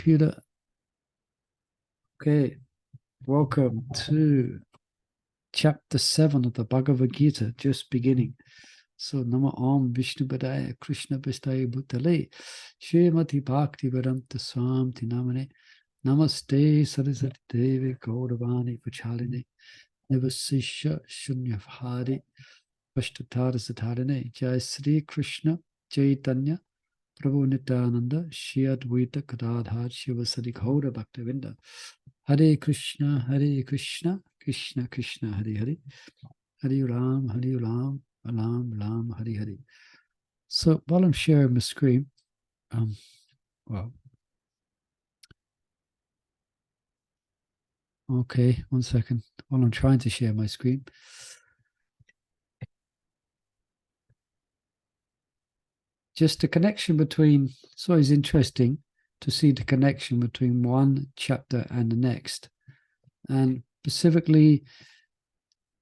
computer. Okay, welcome to chapter 7 of the Bhagavad Gita, just beginning. So, Nama Om Vishnu Padaya Krishna Pistaya Bhutale Srimati Bhakti Vedanta Swam Tinamane Namaste Saraswati Devi Gauravani Pachaline Nivasisha Shunyavhari Vashtatara Satharane Jai Sri Krishna Chaitanya Prabhu Nityananda Shri Advaita Gadadhar Shivasari Gaura Bhaktivinda Hare Krishna Krishna Krishna Hare Hare Hare Ram Ram Hare Hare. So while I'm sharing my screen, okay, 1 second. While I'm trying to share my screen. Just the connection between, it's always interesting to see the connection between one chapter and the next. And specifically,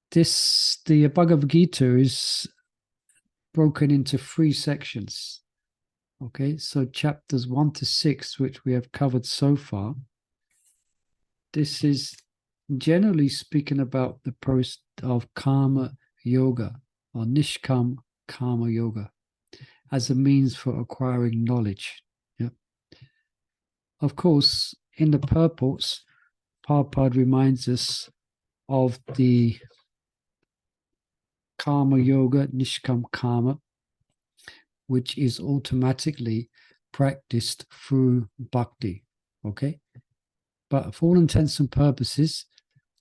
the Bhagavad Gita is broken into 3 sections. Okay, so chapters 1 to 6, which we have covered so far, this is generally speaking about the process of karma yoga or nishkam karma yoga as a means for acquiring knowledge. Yeah. Of course, in the purports, Prabhupada reminds us of the karma yoga, nishkam karma, which is automatically practiced through bhakti. Okay? But for all intents and purposes,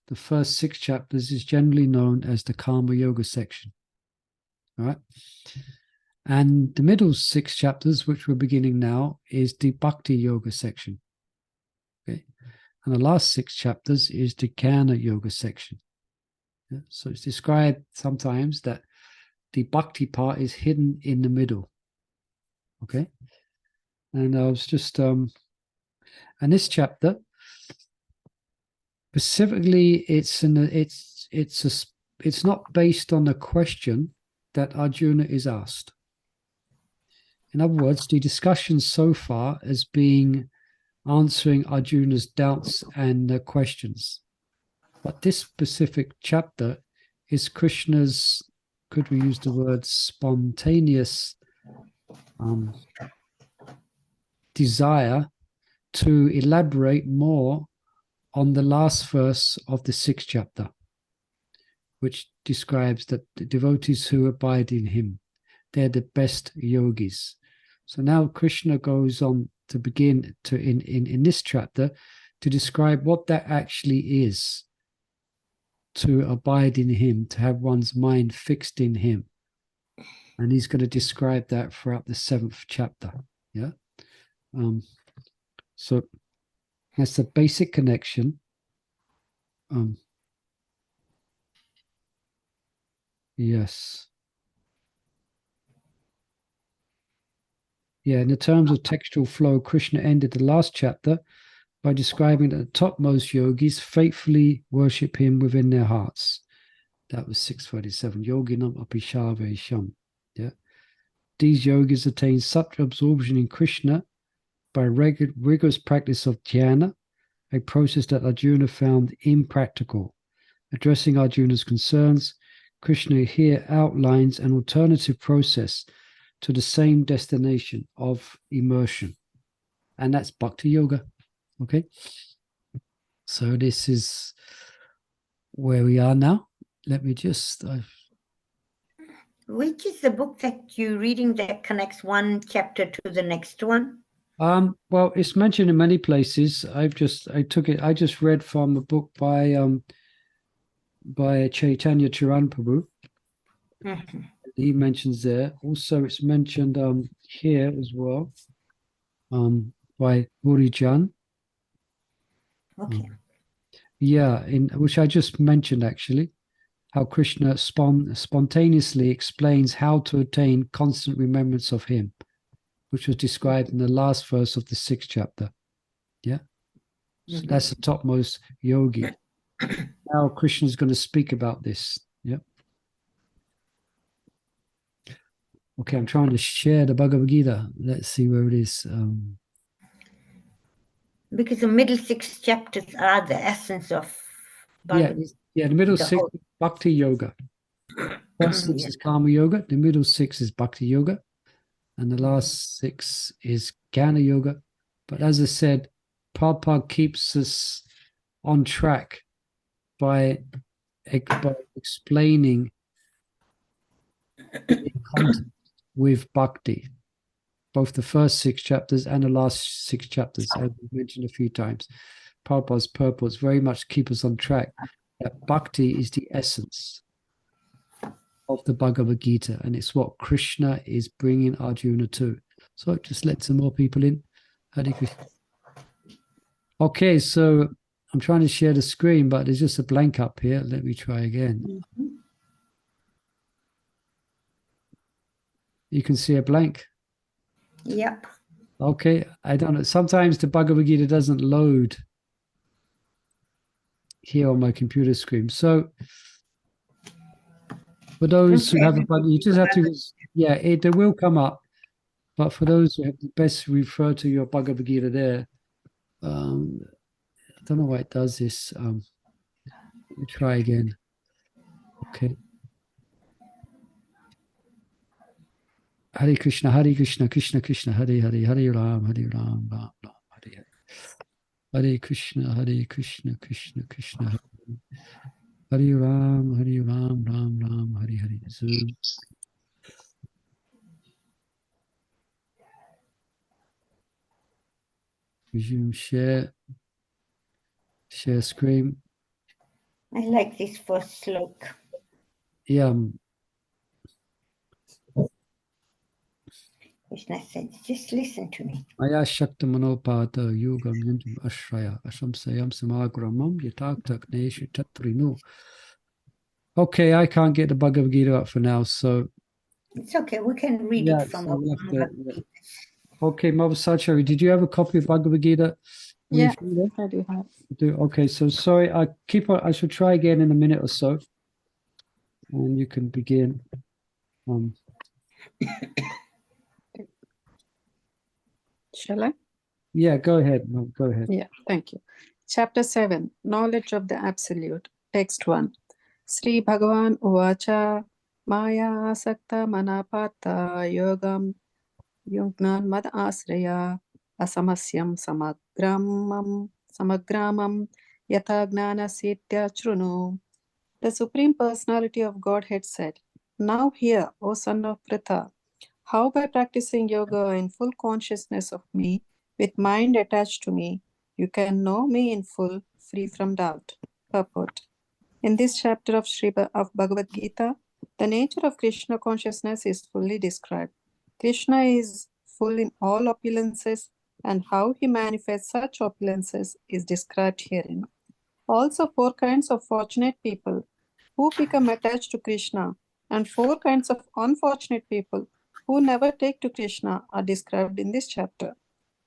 the first 6 chapters is generally known as the karma yoga section. All right? And the middle 6 chapters, which we're beginning now, is the bhakti yoga section. Okay? And the last 6 chapters is the jnana yoga section. Yeah? So it's described sometimes that the bhakti part is hidden in the middle. Okay? And I was just, and this chapter, specifically, it's not based on a question that Arjuna is asked. In other words, the discussion so far has been answering Arjuna's doubts and questions. But this specific chapter is Krishna's, could we use the word spontaneous desire to elaborate more on the last verse of the 6th chapter, which describes that the devotees who abide in him, they're the best yogis. So now Krishna goes on to begin to in this chapter to describe what that actually is, to abide in him, to have one's mind fixed in him. And he's going to describe that throughout the 7th chapter. Yeah. So that's the basic connection. Yes. Yeah, in the terms of textual flow, Krishna ended the last chapter by describing that the topmost yogis faithfully worship him within their hearts. That was 637. Yoginam apishave sham. Yeah. These yogis attain such absorption in Krishna by rigorous practice of dhyana, a process that Arjuna found impractical. Addressing Arjuna's concerns, Krishna here outlines an alternative process to the same destination of immersion. And that's bhakti yoga. Okay? So this is where we are now. Let me just... Which is the book that you're reading that connects one chapter to the next one? Well, it's mentioned in many places. I just read from a book by Chaitanya Charanprabhu. Mm-hmm. He mentions there. Also, it's mentioned here as well by Burijan. Okay. Yeah, in which I just mentioned actually, how Krishna spontaneously explains how to attain constant remembrance of him, which was described in the last verse of the 6th chapter. Yeah. So that's the topmost yogi. Now Krishna is going to speak about this. Yeah. Okay, I'm trying to share the Bhagavad Gita. Let's see where it is. because the middle 6 chapters are the essence of Bhagavad. The middle the 6 whole- is Bhakti Yoga. First 6 Yeah. is Karma Yoga. The middle 6 is Bhakti Yoga. And the last 6 is Jnana Yoga. But as I said, Prabhupada keeps us on track by explaining in context with Bhakti, both the first 6 chapters and the last 6 chapters, as we mentioned a few times. Prabhupada's purpose very much keep us on track that Bhakti is the essence of the Bhagavad Gita, and it's what Krishna is bringing Arjuna to. So just let some more people in. Hare Krishna. Okay, so I'm trying to share the screen, but there's just a blank up here. Let me try again. You can see a blank. Yep. Okay, I don't know. Sometimes the Bhagavad Gita doesn't load here on my computer screen. So for those who have a Bhagavad, you just have to, it will come up. But for those who have the best refer to your Bhagavad Gita there. I don't know why it does this. Let me try again. Okay. Hare Krishna, Krishna Krishna, Hare Hare, Hare Ram, Ram Ram, Hare Hare. Hare Krishna, Krishna Krishna, Hare Ram, Ram Ram, Hare Hare. Zoom. Resume share screen. I like this first slok. Yeah. Krishna said, just listen to me. Maya Shakta Manopata Yugam Yuntum Ashraya Ashamsayam Samagramam Yatak Neshu Tatrinu. Okay, I can't get the Bhagavad Gita up for now, so It's okay, we can read it from so we'll Bhagavad Gita. Okay, Mother Sachari, did you have a copy of Bhagavad Gita? Yeah, I do have. Okay, so sorry, I should try again in a minute or so. And you can begin. Shall I? Yeah, go ahead. No, go ahead. Yeah, thank you. Chapter 7, Knowledge of the Absolute. Text 1. Sri Bhagavan Uvacha Maya Asakta Manapata Yogam Yugnan Mad Asraya Asamasyam Samagramam Yata Gnana Sitya Chruno. The Supreme Personality of Godhead said, now hear, O son of Prtha, how by practicing yoga in full consciousness of me, with mind attached to me, you can know me in full, free from doubt. Purport. In this chapter of Bhagavad Gita, the nature of Krishna consciousness is fully described. Krishna is full in all opulences, and how he manifests such opulences is described herein. Also, 4 kinds of fortunate people who become attached to Krishna, and 4 kinds of unfortunate people who never take to Krishna are described in this chapter.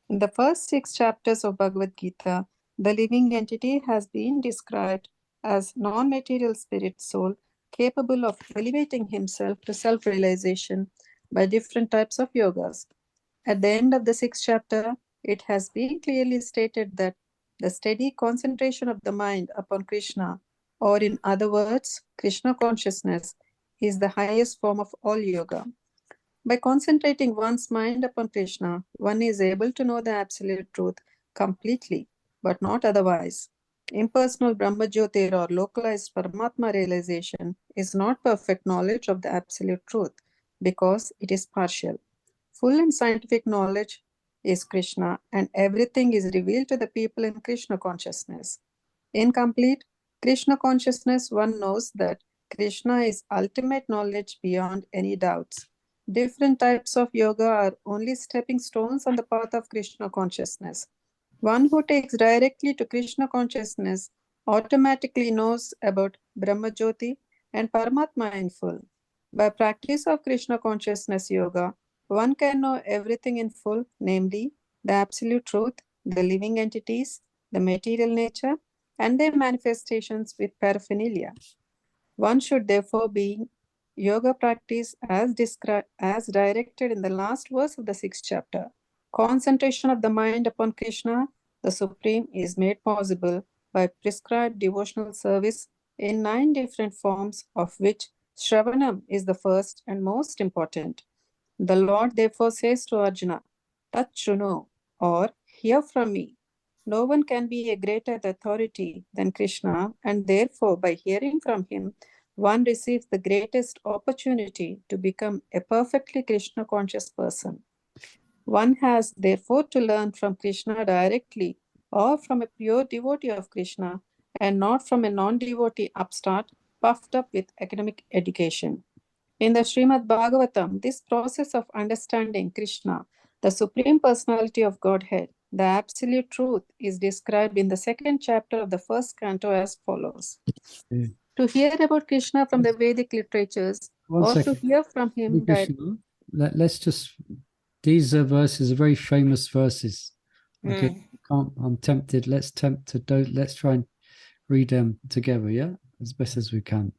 In the first 6 chapters of Bhagavad Gita, the living entity has been described as non-material spirit soul capable of elevating himself to self-realization by different types of yogas. At the end of the 6th chapter, it has been clearly stated that the steady concentration of the mind upon Krishna, or in other words, Krishna consciousness, is the highest form of all yoga. By concentrating one's mind upon Krishna, one is able to know the absolute truth completely, but not otherwise. Impersonal Brahma Jyotir or localized Paramatma realization is not perfect knowledge of the absolute truth because it is partial. Full and scientific knowledge is Krishna, and everything is revealed to the people in Krishna consciousness. Incomplete Krishna consciousness, one knows that Krishna is ultimate knowledge beyond any doubts. Different types of yoga are only stepping stones on the path of Krishna consciousness. One who takes directly to Krishna consciousness automatically knows about Brahma Jyoti and Paramatma in full. By practice of Krishna consciousness yoga, one can know everything in full, namely the absolute truth, the living entities, the material nature, and their manifestations with paraphernalia. One should therefore be yoga practice as directed in the last verse of the 6th chapter. Concentration of the mind upon Krishna, the Supreme is made possible by prescribed devotional service in 9 different forms, of which Shravanam is the first and most important. The Lord therefore says to Arjuna, Tat Shruno, or hear from me. No one can be a greater authority than Krishna, and therefore by hearing from him, one receives the greatest opportunity to become a perfectly Krishna conscious person. One has therefore to learn from Krishna directly or from a pure devotee of Krishna and not from a non-devotee upstart puffed up with academic education. In the Srimad Bhagavatam, this process of understanding Krishna, the Supreme Personality of Godhead, the Absolute Truth, is described in the 2nd chapter of the 1st canto as follows. Yeah. To hear about Krishna from the Vedic literatures, One or second. to hear from Hare him Krishna. Let's just, these are verses, are very famous verses. Okay, I'm tempted. Let's try and read them together, yeah, as best as we can.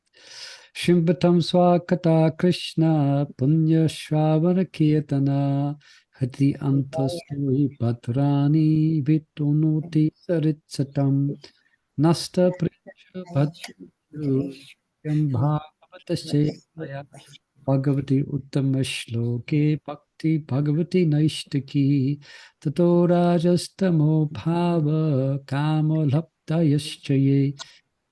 Shimbatam swakata Krishna punya shravana kirtana hati antasturi bhadrani vitunoti saritsatam nasta prisha bhadru bhagavatasya Bhagavati Uttama Shloke Bhakti Bhagavati Naishtaki Tato Rajastamo Bhava Kama Lapta Yaschaye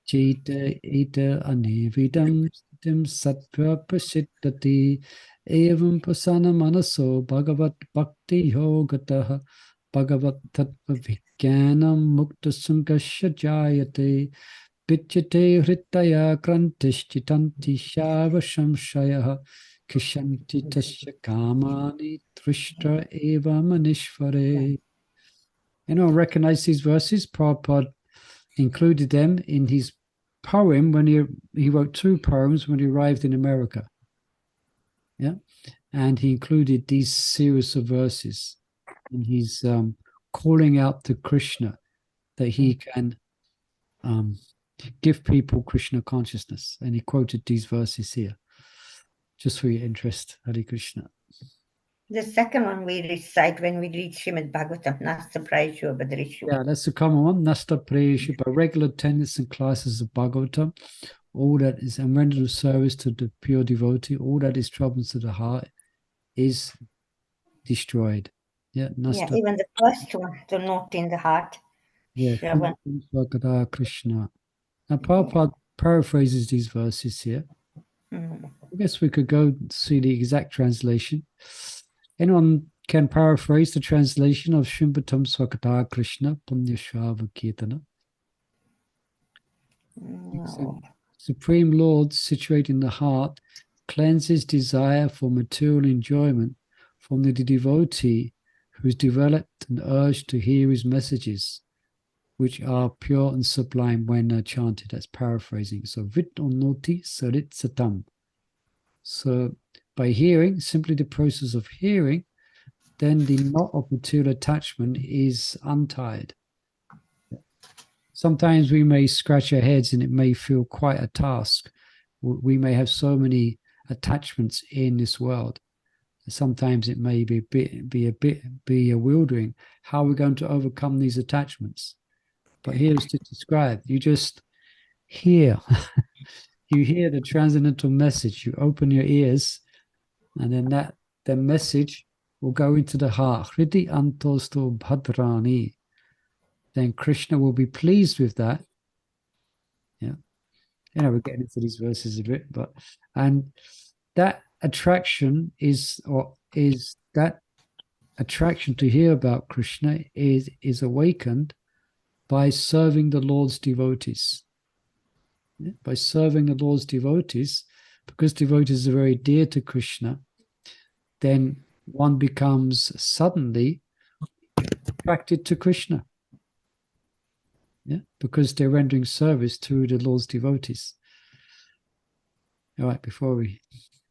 Cheta Eta Anevidam Stitim Sattva Prasiddhati Evam Pasana Manaso Bhagavat Bhakti Yogataha Bhagavat Tattva Vijnanam Mukta Sankasya Jayate Vidyate hritaya krantishchitanti shava shamshayah kishanti tasya kamani trishta eva manishvare. Recognize these verses. Prabhupada included them in his poem when he wrote 2 poems when he arrived in America. Yeah, and he included these series of verses in his calling out to Krishna that he can give people Krishna consciousness. And he quoted these verses here, just for your interest. Hare Krishna. The second one we recite when we read Srimad Bhagavatam, Nasta Prayeshu Badrishu. Yeah, that's the common one. Nasta Prayeshu, by regular attendance and classes of Bhagavatam, all that is and render of service to the pure devotee, all that is troublesome to the heart is destroyed. Yeah, Nasta. Yeah, even the first one, to note in the heart. Yeah, Shravan. Krishna. Now, Prabhupada paraphrases these verses here. I guess we could go see the exact translation. Anyone can paraphrase the translation of Shrimbatam Swakata Krishna Punyashava Kirtana? No. Supreme Lord, situated in the heart, cleanses desire for material enjoyment from the devotee who is developed and urged to hear his messages, which are pure and sublime when chanted. That's paraphrasing. So, vit onnoti sarit satam. So, by hearing, simply the process of hearing, then the knot of material attachment is untied. Sometimes we may scratch our heads and it may feel quite a task. We may have so many attachments in this world. Sometimes it may be a bit bewildering. How are we going to overcome these attachments? But here's to describe. You just hear. You hear the transcendental message. You open your ears, and then the message will go into the heart. Hridi antosto bhadrani. Then Krishna will be pleased with that. Yeah. We're getting into these verses a bit, and that attraction is that attraction to hear about Krishna is awakened by serving the Lord's devotees. Yeah? By serving the Lord's devotees, because devotees are very dear to Krishna, then one becomes suddenly attracted to Krishna. Yeah, because they're rendering service to the Lord's devotees. All right, before we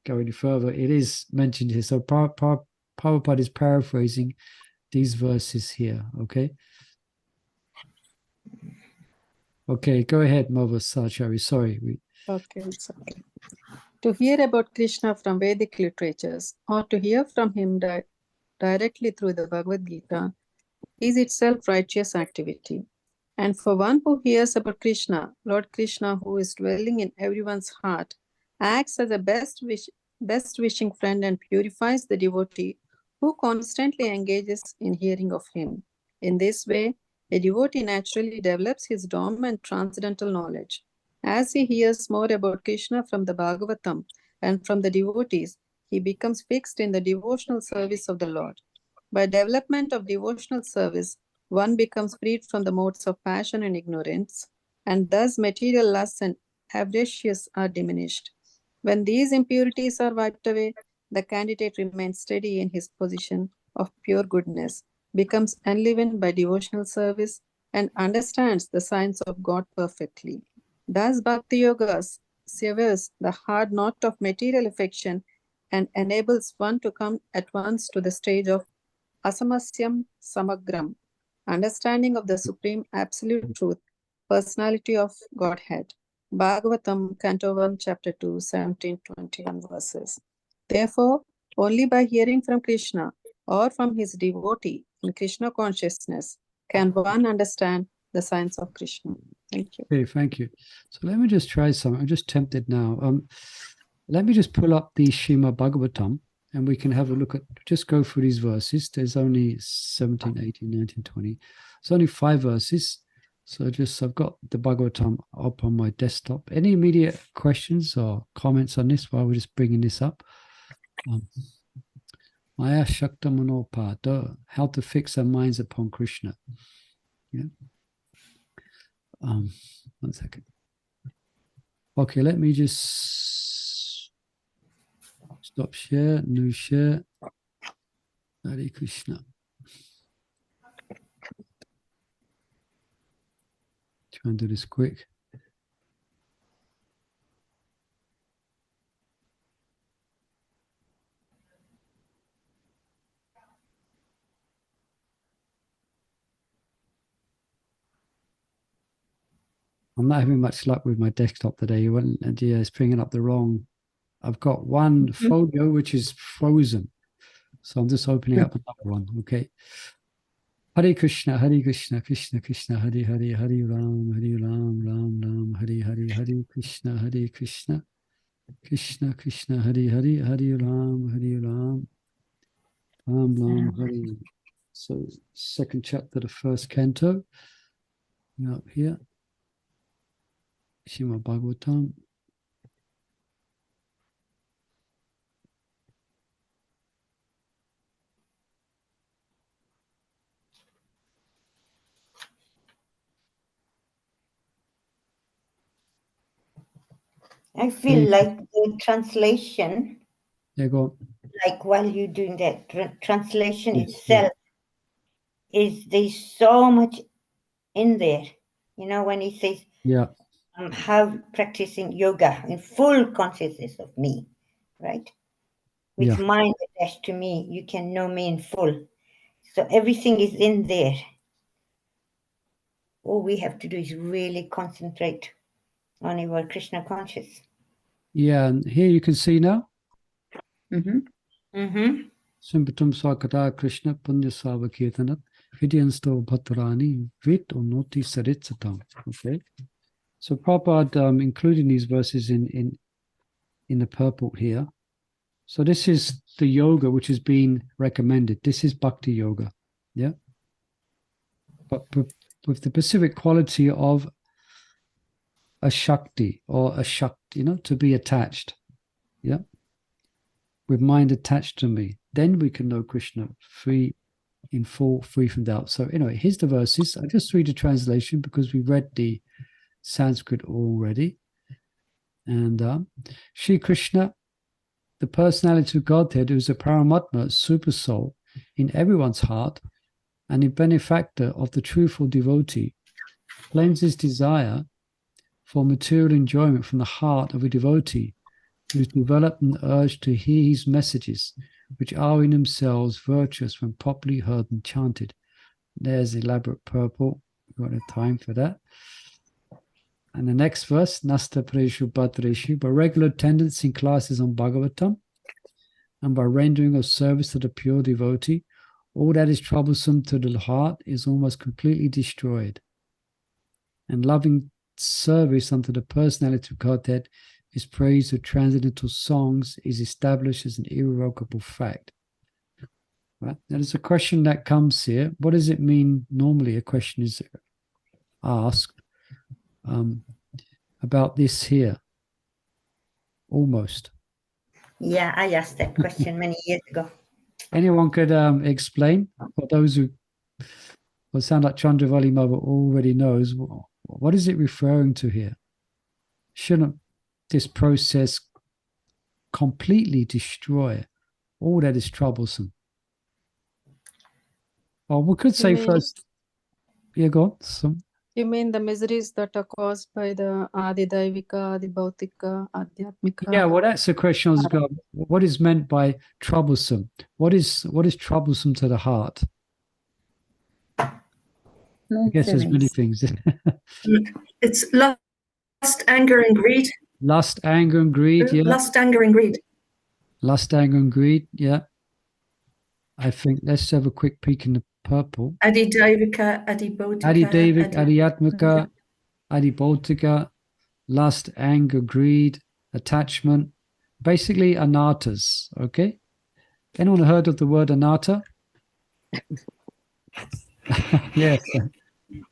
go any further, it is mentioned here. So Prabhupada is paraphrasing these verses here, okay? Okay, go ahead, Mother Sachari. Sorry. Okay, it's okay. To hear about Krishna from Vedic literatures or to hear from him directly through the Bhagavad Gita, is itself righteous activity. And for one who hears about Krishna, Lord Krishna, who is dwelling in everyone's heart, acts as a best wishing friend and purifies the devotee who constantly engages in hearing of him. In this way, a devotee naturally develops his dormant transcendental knowledge. As he hears more about Krishna from the Bhagavatam and from the devotees, he becomes fixed in the devotional service of the Lord. By development of devotional service, one becomes freed from the modes of passion and ignorance, and thus material lusts and avarice are diminished. When these impurities are wiped away, the candidate remains steady in his position of pure goodness, becomes enlivened by devotional service, and understands the science of God perfectly. Thus, Bhakti Yoga severs the hard knot of material affection and enables one to come at once to the stage of Asamasyam Samagram, understanding of the Supreme Absolute Truth, Personality of Godhead. Bhagavatam, Canto 1, Chapter 2, 17-21 verses. Therefore, only by hearing from Krishna or from his devotee in Krishna consciousness can one understand the science of Krishna. Thank you. Okay, thank you. So let me just try something. I'm just tempted now. Let me just pull up the Srimad Bhagavatam and we can have a look at, just go through these verses. There's only 17, 18, 19, 20. It's only 5 verses. So I've got the Bhagavatam up on my desktop. Any immediate questions or comments on this while we're just bringing this up? Maya Shakta Manopada, how to fix our minds upon Krishna. Yeah. 1 second. Okay, let me just stop share, new share. Hare Krishna. Try and do this quick. I'm not having much luck with my desktop today. It's bringing up the wrong. I've got one folio which is frozen. So I'm just opening up another one. Okay. Hare Krishna, Krishna Krishna, Hare Hare, Hare Ram, Ram Ram, Hare Hare, Hare Krishna, Krishna Krishna, Hare Hare, Hare Ram, Ram Ram, Hare. So second chapter, the first canto. Up here. Srimad Bhagavatam. I feel like the translation, Yeah, go on. like while you're doing that, translation itself is there's so much in there. You know, when he says, Yeah. how practicing yoga in full consciousness of me, right? With mind attached to me, you can know me in full. So everything is in there. All we have to do is really concentrate on our Krishna conscious. Yeah, and here you can see now. Simbatum Swakata Krishna Punya Savakirtanat Hidyansto Bhatrani Vit Onoti Saritsatam. Okay. So Prabhupada including these verses in the purple here. So this is the yoga which is being recommended. This is Bhakti Yoga. Yeah. But with the specific quality of a Shakti or a Shakti, to be attached. Yeah. With mind attached to me. Then we can know Krishna free from doubt. So anyway, here's the verses. I'll just read the translation because we read the Sanskrit already. And Shri Krishna, the personality of Godhead, who is a Paramatma, super soul in everyone's heart and a benefactor of the truthful devotee, claims his desire for material enjoyment from the heart of a devotee who has developed an urge to hear his messages, which are in themselves virtuous when properly heard and chanted. There's elaborate purple. We've got no time for that. And the next verse, Nasta Preshu Bhatreshu, by regular attendance in classes on Bhagavatam and by rendering of service to the pure devotee, all that is troublesome to the heart is almost completely destroyed. And loving service unto the personality of Godhead is praise of transcendental songs is established as an irrevocable fact. Right? Now there's a question that comes here. What does it mean normally? A question is asked about this here. Almost. Yeah, I asked that question many years ago. Anyone could explain? For those who will sound like Chandravali Mother already knows, what is it referring to here? Shouldn't this process completely destroy all that is troublesome? Or we could say first, yeah, go on. You mean the miseries that are caused by the Adi Daivika, Adi Bhautika, Adhyatmika? Yeah, well, that's the question I was going. What is meant by troublesome? What is troublesome to the heart? I guess there's many things. It's lust, anger, and greed. Lust, anger, and greed. Yeah. Lust, anger, and greed. Lust, anger, and greed. Yeah. I think let's have a quick peek in the purple. Adi Daivika, Adi Bhautika. Adi Daivik, Adi Atmika, Adi Bhautika, lust, anger, greed, attachment. Basically, anartas. Okay. Anyone heard of the word anatta? Yes.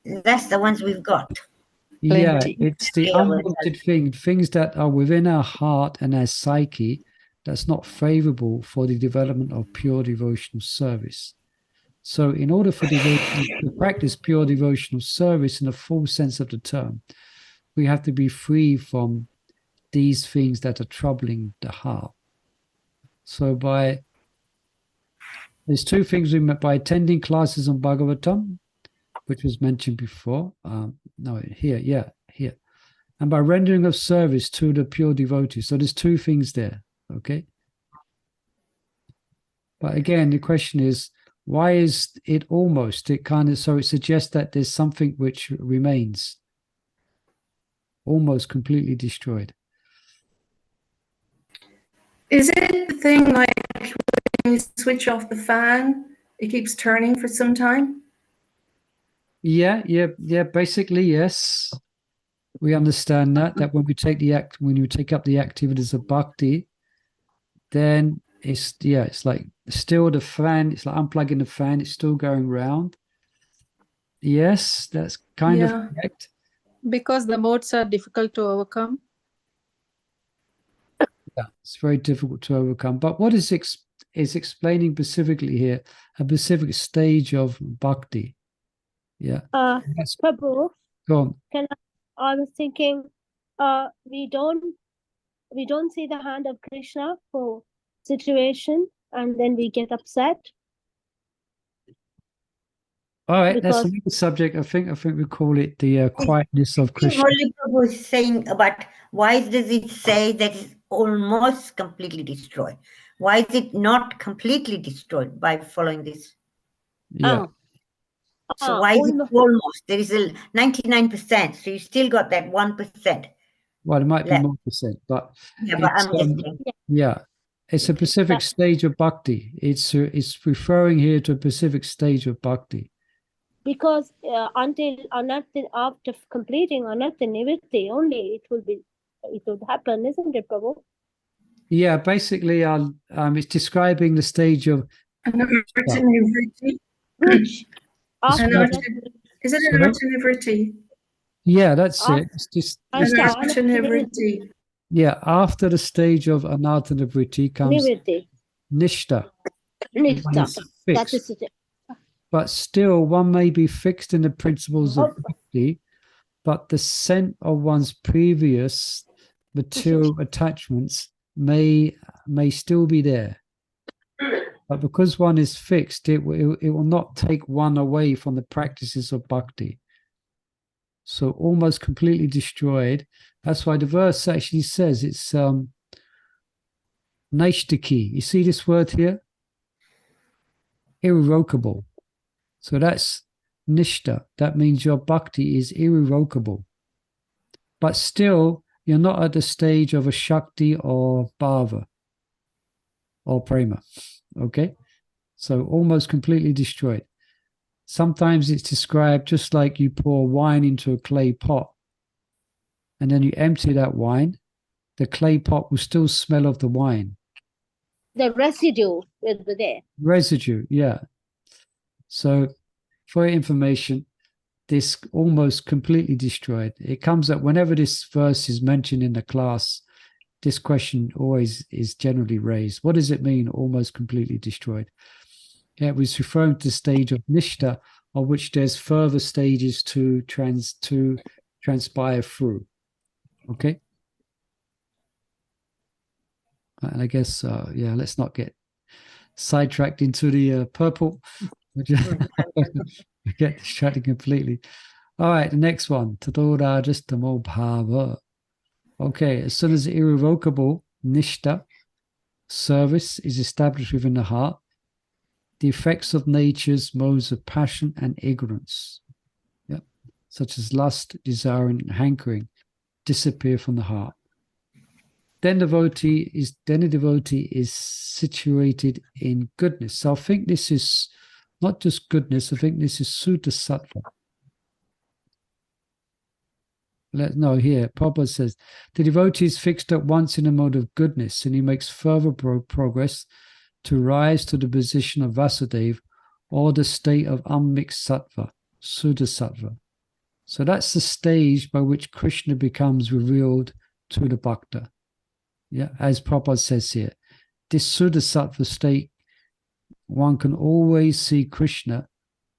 That's the ones we've got. Yeah, Plenty. it's the Yeah, unwanted things that are within our heart and our psyche that's not favorable for the development of pure devotional service. So in order for devotion to practice pure devotional service in the full sense of the term, we have to be free from these things that are troubling the heart. So there's two things we met by attending classes on Bhagavatam, which was mentioned before. Here. And by rendering of service to the pure devotees. So there's two things there, okay? But again, the question is, why is it almost? So it suggests that there's something which remains almost completely destroyed. Is it the thing like when you switch off the fan, it keeps turning for some time? Yeah. Basically, yes. We understand that when we when you take up the activities of bhakti, then it's like still the fan. It's like unplugging the fan. It's still going round. Yes, that's kind of correct. Because the modes are difficult to overcome. Yeah, it's very difficult to overcome. But what is explaining specifically here a specific stage of bhakti? Yeah. Prabhu, Go on. I was thinking, we don't see the hand of Krishna for situation, and then we get upset. All right, that's Because- another subject. I think we call it the quietness of Krishna. Holy Prabhu is saying about why does it say that it's almost completely destroyed? Why is it not completely destroyed by following this? Yeah. So why is it almost. almost? There is a 99%, so you still got that 1%. Well, it might be left. more percent, but Yeah, but it's, I'm just saying. yeah, it's a specific But- stage of bhakti. It's referring here to a specific stage of bhakti. Because until after completing anatha nivritti only it would happen, isn't it, Prabhu? Yeah, basically, it's describing the stage of Anartha-nivritti. Which after Describe- anatha- Is it Sorry? anartha-nivritti? yeah, that's it. It's just After Anartha-nivritti. yeah. After the stage of anartha-nivritti comes nivritti, nishta, nishta. one is That fixed. is it. But still, one may be fixed in the principles of bhakti, but the scent of one's previous material attachments may still be there. But because one is fixed, it will not take one away from the practices of bhakti. So almost completely destroyed. That's why the verse actually says it's naishtiki. You see this word here? Irrevocable. So that's nishta. That means your bhakti is irrevocable. But still, you're not at the stage of a shakti or bhava or prema. Okay? So almost completely destroyed. Sometimes it's described just like you pour wine into a clay pot and then you empty that wine, the clay pot will still smell of the wine. The residue will be there. Residue, yeah. So for your information, this almost completely destroyed. It comes up whenever this verse is mentioned in the class, this question always is generally raised. What does it mean, almost completely destroyed? It was referring to the stage of nishta, of which there's further stages to transpire through. Okay? And I guess, yeah, let's not get sidetracked into the purple. Get distracted completely. All right, the next one. Tato rajas tamo bhava. Okay, as soon as irrevocable nishta, service, is established within the heart, the effects of nature's modes of passion and ignorance, such as lust, desiring, and hankering, disappear from the heart. Then the devotee is situated in goodness. So I think this is not just goodness, I think this is Sutta Sattva. No, here, Prabhupada says, the devotee is fixed at once in a mode of goodness, and he makes further progress to rise to the position of Vasudeva, or the state of unmixed sattva, Sutta Sattva. So that's the stage by which Krishna becomes revealed to the bhakta. Yeah, as Prabhupada says here, this Sutta Sattva state, one can always see Krishna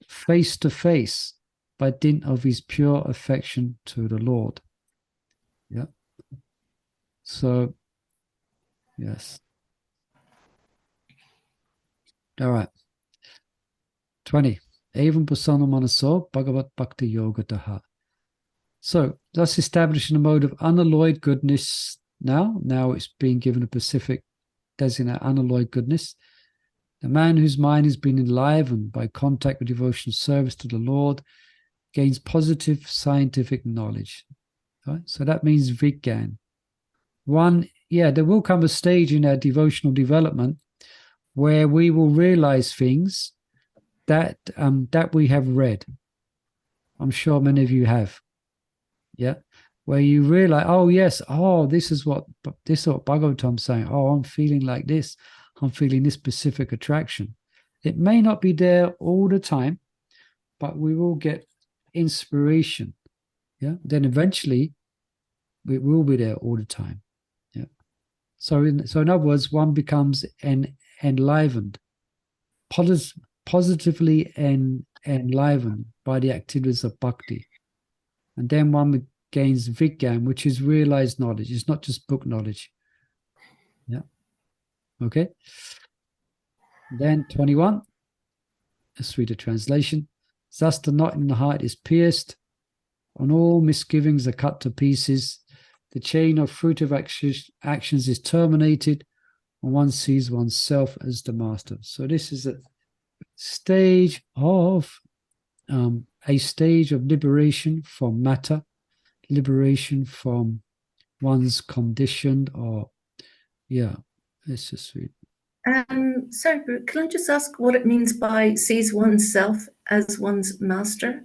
face to face by dint of his pure affection to the Lord. Yeah. So, yes. All right. 20. Evam pasana manaso bhagavat bhakti yoga daha. So, thus establishing a mode of unalloyed goodness now. Now it's being given a specific designate, unalloyed goodness. The man whose mind has been enlivened by contact with devotional service to the Lord gains positive scientific knowledge. Right? So that means Vigyan. There will come a stage in our devotional development where we will realize things that we have read. I'm sure many of you have. Yeah. Where you realize, oh yes, this is what Bhagavatam's saying. Oh, I'm feeling like this. I'm feeling this specific attraction. It may not be there all the time, but we will get inspiration. Yeah. Then eventually it will be there all the time. Yeah. So in other words, one becomes enlivened, positively enlivened by the activities of bhakti. And then one gains Vigyan, which is realized knowledge. It's not just book knowledge. Yeah. Okay. Then 21. Let's read the translation. Thus the knot in the heart is pierced, and all misgivings are cut to pieces. The chain of fruitive actions is terminated, and one sees oneself as the master. So this is a stage of liberation from matter, liberation from one's conditioned let's just read. Sorry, can I just ask what it means by sees oneself as one's master?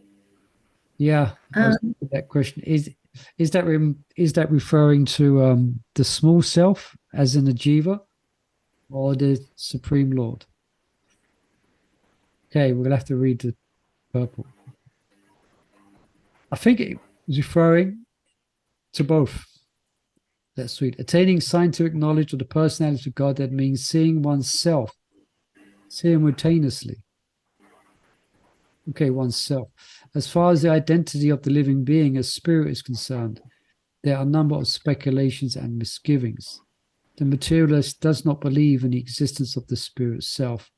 Yeah, that question is that referring to the small self, as in the jiva, or the Supreme Lord? Okay, we're gonna have to read the purple. I think it was referring to both. Let's read. Attaining scientific knowledge of the personality of Godhead means seeing oneself simultaneously. Okay, oneself. As far as the identity of the living being as spirit is concerned, there are a number of speculations and misgivings. The materialist does not believe in the existence of the spirit self,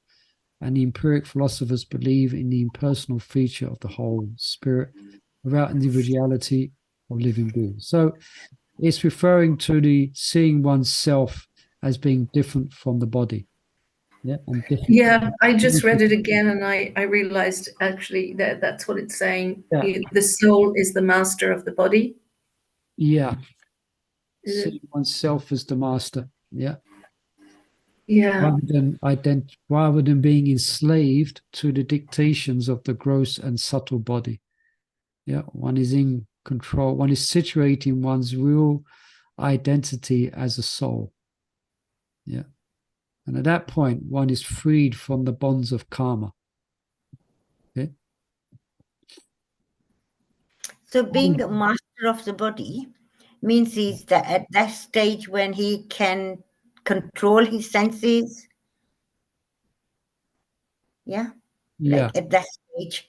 and the empiric philosophers believe in the impersonal feature of the whole spirit without individuality of living beings. So it's referring to the seeing oneself as being different from the body. Yeah, I just read it again and I realized actually that that's what it's saying. Yeah. The soul is the master of the body. Yeah. Seeing oneself as the master. Yeah. Yeah. rather than being enslaved to the dictations of the gross and subtle body. Yeah, one is in control. One is situating one's real identity as a soul. Yeah. And at that point, one is freed from the bonds of karma. Okay. So being a master of the body means he's at that stage when he can control his senses. Yeah. Yeah. Like at that stage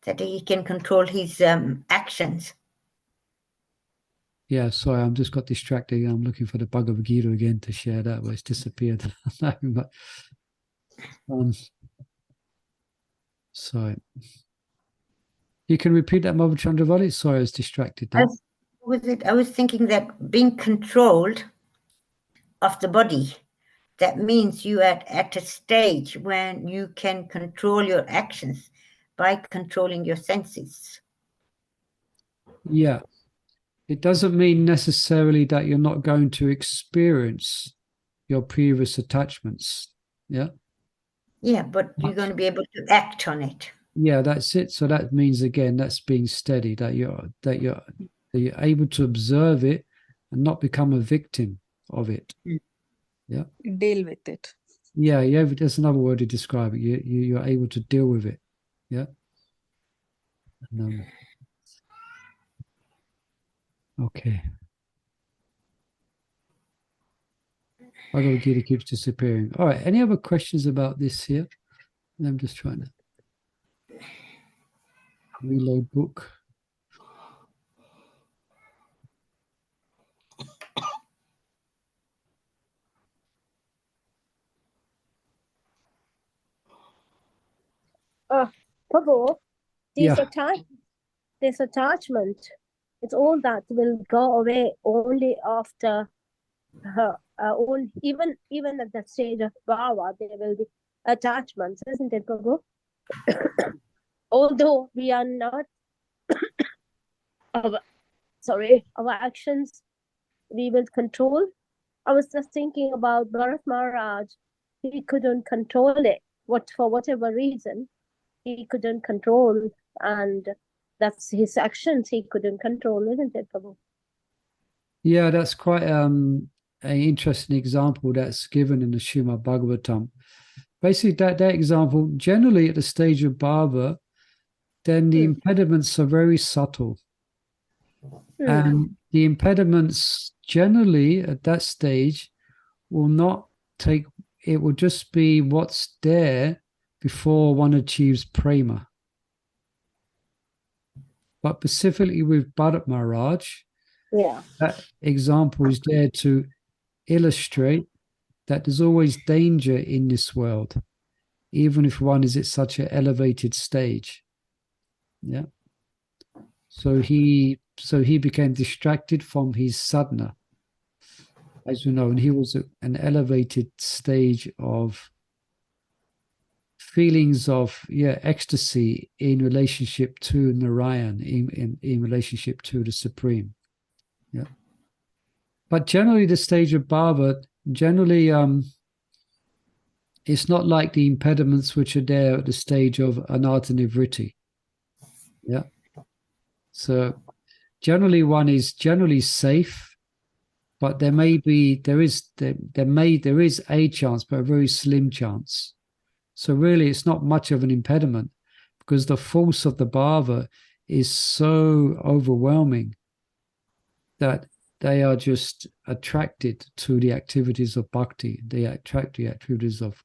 that he can control his actions. Yeah, sorry, I'm just got distracted. I'm looking for the Bhagavad Gita again to share that, but it's disappeared. But, sorry. You can repeat that, Mother Chandravali? Sorry, I was distracted there. I was thinking that being controlled of the body, that means you are at a stage when you can control your actions by controlling your senses. Yeah. It doesn't mean necessarily that you're not going to experience your previous attachments. Yeah. Yeah, but you're going to be able to act on it. Yeah, that's it. So that means again, that's being steady, that you're able to observe it and not become a victim of it. Yeah. Deal with it. Yeah, yeah. There's another word to describe it. You're able to deal with it. Yeah. Okay. Bhagavad Gita keeps disappearing. All right. Any other questions about this here? I'm just trying to reload book. Prabhu, Yeah. this attachment, it's all that will go away only after her own, even at the stage of bhava, there will be attachments, isn't it, Prabhu? Although we are not, our actions we will control. I was just thinking about Bharat Maharaj. He couldn't control it. For whatever reason, he couldn't control, and that's his actions he couldn't control, isn't it, Prabhu? Yeah, that's quite an interesting example that's given in the Srimad Bhagavatam. Basically, that example, generally at the stage of bhava, then the impediments are very subtle. And the impediments generally at that stage will not take, it will just be what's there before one achieves prema. But specifically with Bharat Maharaj, that example is there to illustrate that there's always danger in this world, even if one is at such an elevated stage. Yeah. So he became distracted from his sadhana, as you know, and he was at an elevated stage of feelings of ecstasy in relationship to Narayan, in relationship to the Supreme. Yeah. But generally the stage of bhava, generally it's not like the impediments which are there at the stage of anartha nivritti. Yeah. So generally one is generally safe, but there is a chance, but a very slim chance. So really it's not much of an impediment because the force of the bhava is so overwhelming that they are just attracted to the activities of bhakti. They attract the activities of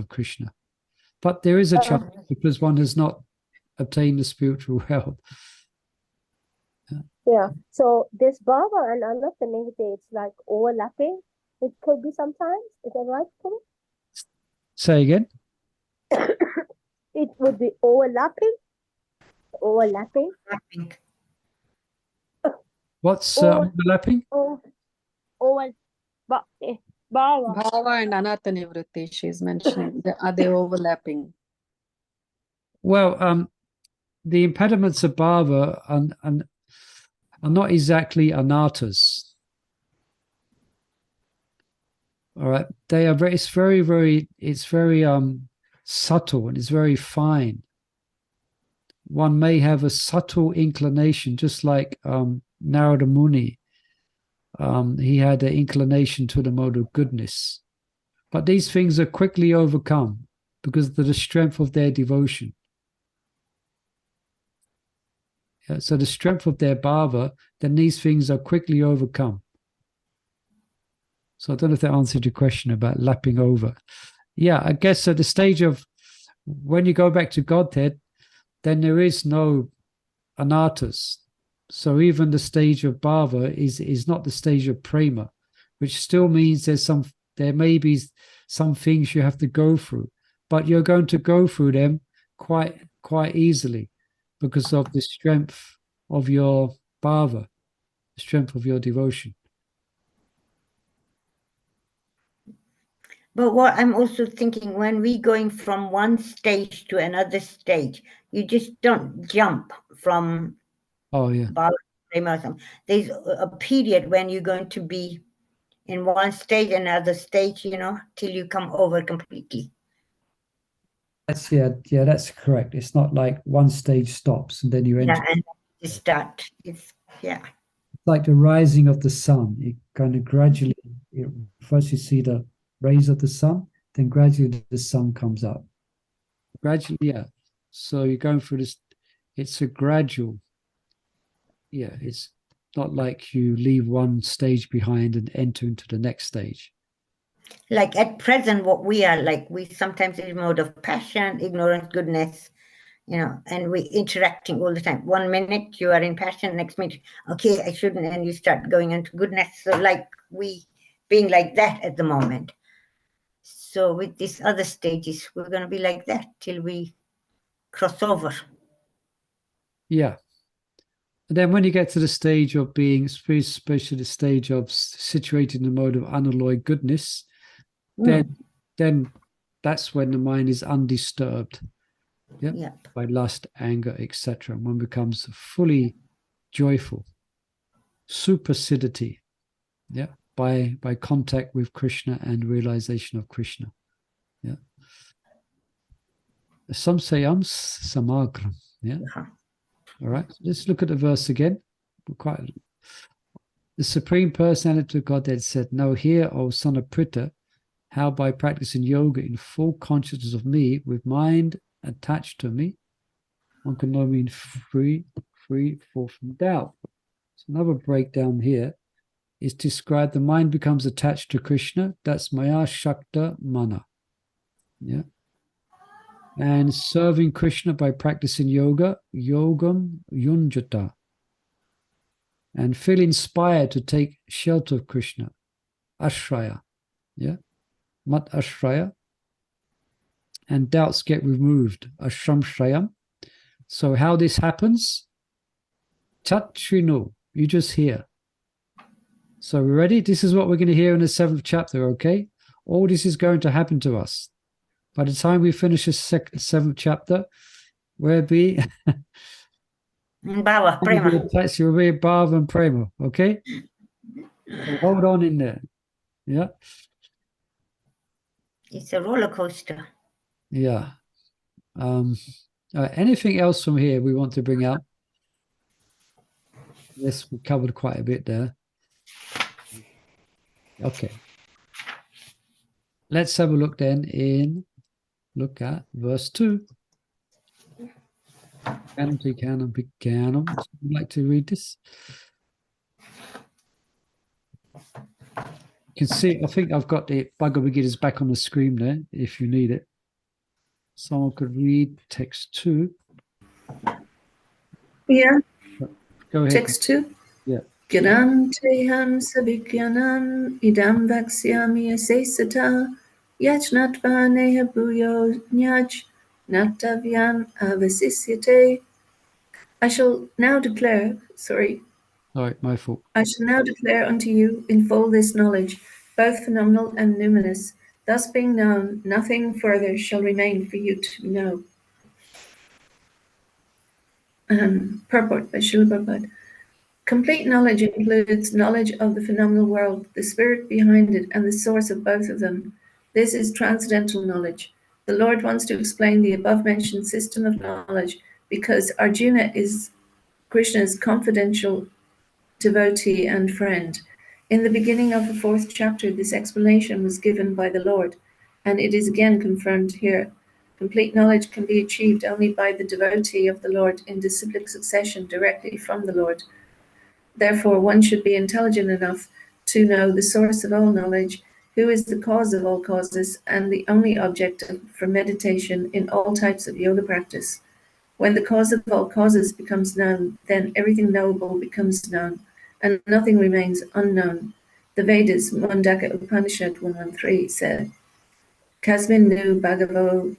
Krishna. But there is a chance because one has not obtained the spiritual realm. Yeah. So this bhava and anartha nivritti, it's like overlapping. It could be sometimes. Is that right, Prabhu? Say again. It would be overlapping. What's overlapping? Bhava. Bhava and anartha nivritti, she's mentioning. Are they overlapping? Well, the impediments of bhava are not exactly anarthas. All right. They are very, it's very subtle and it's very fine. One may have a subtle inclination, just like Narada Muni. He had an inclination to the mode of goodness. But these things are quickly overcome because of the strength of their devotion. Yeah, so the strength of their bhava, then these things are quickly overcome. So I don't know if that answered your question about lapping over. Yeah, I guess at the stage of when you go back to Godhead, then there is no anartas. So even the stage of bhava is not the stage of prema, which still means there may be some things you have to go through, but you're going to go through them quite easily because of the strength of your bhava, the strength of your devotion. But what I'm also thinking, when we're going from one stage to another stage, you just don't jump from Oh yeah. bhava to prema or something. There's a period when you're going to be in one stage, another stage, you know, till you come over completely. That's correct. It's not like one stage stops and then you enter. Yeah, and you start. It's like the rising of the sun. It kind of gradually, first you see the rays of the sun, then gradually the sun comes up. Gradually, yeah. So you're going through this, it's a gradual, yeah, it's not like you leave one stage behind and enter into the next stage. like at present, what we are like, we sometimes in mode of passion, ignorance, goodness, you know, and we interacting all the time. 1 minute you are in passion, next minute, okay, I shouldn't, and you start going into goodness. So like we being like that at the moment. So with these other stages, we're going to be like that till we cross over. Yeah. And then when you get to the stage of being, especially the stage of situated in the mode of unalloyed goodness, then that's when the mind is undisturbed. Yeah. By lust, anger, etc. One becomes fully joyful, supersidity, yeah, by contact with Krishna and realization of Krishna. Yeah. Samsayam samagram. Yeah. All right. Let's look at the verse again. The Supreme Personality of Godhead said, "Know here, O son of Prtha, how by practicing yoga in full consciousness of me, with mind attached to me, one can know me free from doubt." So another breakdown here is described, the mind becomes attached to Krishna. That's Maya Shakta Mana. Yeah. And serving Krishna by practicing yoga, Yogam Yunjata. And feel inspired to take shelter of Krishna, Ashraya. Yeah. Mat Ashraya. And doubts get removed, Ashram Shrayam. So how this happens? Tat Shrinu, you just hear. So we're ready? This is what we're going to hear in the 7th chapter, okay? All this is going to happen to us. By the time we finish the 7th chapter, we'll be Bhava, prema. You'll be bhava and prema, okay? So hold on in there. Yeah. It's a roller coaster. Yeah. Anything else from here we want to bring up? Yes, we covered quite a bit there. Okay. Let's have a look then look at verse 2. Would you like to read this? You can see, I think I've got the Bhagavad Gita back on the screen there, if you need it. Someone could read text 2. Yeah. Go ahead. Text 2. Yeah. Gyanam teham savikyanam idam vaksyami asesata yajnatva neha bhuyo nyaj natavyan avasisyate. I shall now declare, All right, my fault. I shall now declare unto you in full this knowledge, both phenomenal and numinous. Thus being known, nothing further shall remain for you to know. Purport by Srila Prabhupada. Complete knowledge includes knowledge of the phenomenal world, the spirit behind it, and the source of both of them. This is transcendental knowledge. The Lord wants to explain the above-mentioned system of knowledge because Arjuna is Krishna's confidential devotee and friend. In the beginning of the 4th chapter, this explanation was given by the Lord, and it is again confirmed here. Complete knowledge can be achieved only by the devotee of the Lord in disciplic succession directly from the Lord. Therefore, one should be intelligent enough to know the source of all knowledge, who is the cause of all causes, and the only object for meditation in all types of yoga practice. When the cause of all causes becomes known, then everything knowable becomes known, and nothing remains unknown. The Vedas, Mundaka Upanishad 113 said, Kasmin nu bhagavo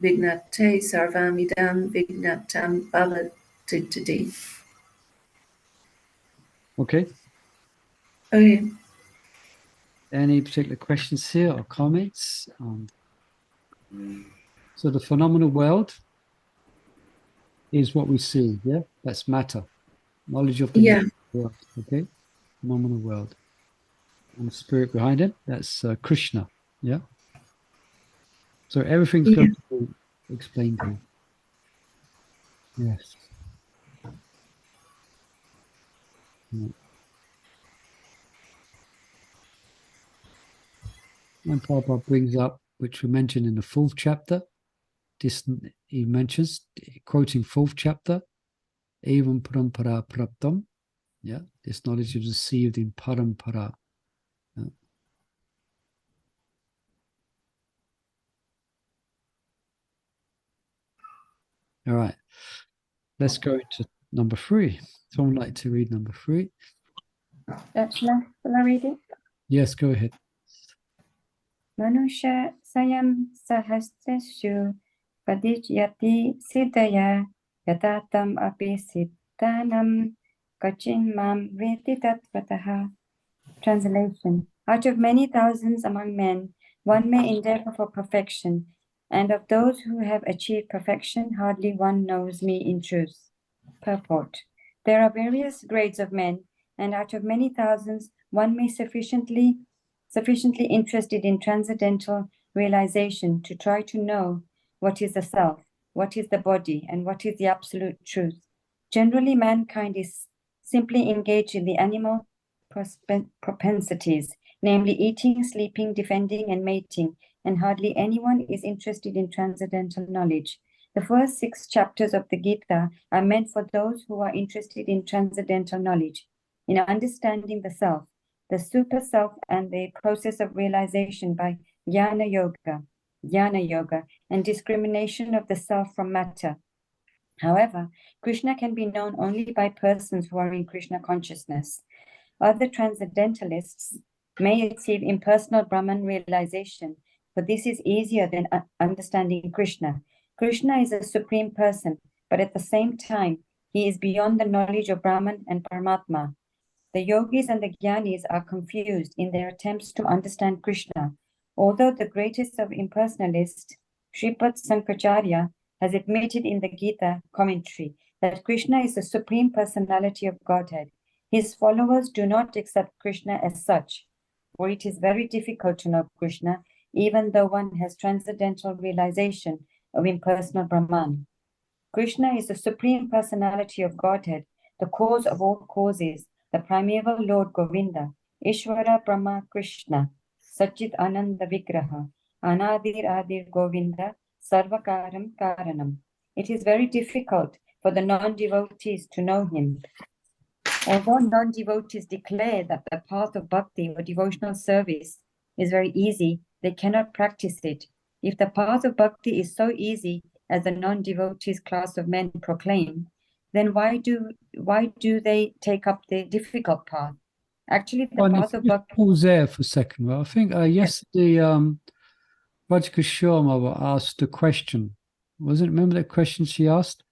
vignate sarvam idam vignatam bhavatidi. Okay. Okay. Any particular questions here or comments? So the phenomenal world is what we see, yeah? That's matter. Knowledge of the Yeah. world, okay? Phenomenal world. And the spirit behind it, that's Krishna, yeah? So everything's going to be explained here. Yes. Yeah. And Prabhupada brings up, which we mentioned in the 4th chapter, this, he mentions, quoting 4th chapter, Evam parampara praptam, yeah, this knowledge is received in parampara. Yeah. All right, let's go to number 3. Someone like to read number 3? Shall I read it? Yes, go ahead. Manusha sayam sahasreshu padijyati siddhaya yatatam api siddhanam kachin mam veti tattvataha. Translation. Out of many thousands among men, one may endeavor for perfection, and of those who have achieved perfection, hardly one knows me in truth. Purport. There are various grades of men, and out of many thousands, one may sufficiently interested in transcendental realization to try to know what is the self, what is the body, and what is the absolute truth. Generally, mankind is simply engaged in the animal propensities, namely eating, sleeping, defending, and mating, and hardly anyone is interested in transcendental knowledge. The first 6 chapters of the Gita are meant for those who are interested in transcendental knowledge, in understanding the self, the super self, and the process of realization by jnana yoga, and discrimination of the self from matter. However, Krishna can be known only by persons who are in Krishna consciousness. Other transcendentalists may achieve impersonal Brahman realization, but this is easier than understanding Krishna. Krishna is a supreme person, but at the same time, he is beyond the knowledge of Brahman and Paramatma. The yogis and the jnanis are confused in their attempts to understand Krishna. Although the greatest of impersonalists, Sripad Sankaracharya, has admitted in the Gita commentary that Krishna is the Supreme Personality of Godhead, his followers do not accept Krishna as such, for it is very difficult to know Krishna, even though one has transcendental realization of impersonal Brahman. Krishna is the Supreme Personality of Godhead, the cause of all causes, the primeval Lord Govinda, Ishvara Brahma Krishna, Satchit Ananda Vigraha, Anadir Adir Govinda, Sarvakaram Karanam. It is very difficult for the non-devotees to know him. Although non-devotees declare that the path of bhakti or devotional service is very easy, they cannot practice it. If the path of bhakti is so easy as the non-devotees class of men proclaim, then why do they take up the difficult path? Actually, the path of bhakti... Pause there for a second. Well, I think yesterday Rajika Sharma asked a question. Wasn't it? Remember that question she asked?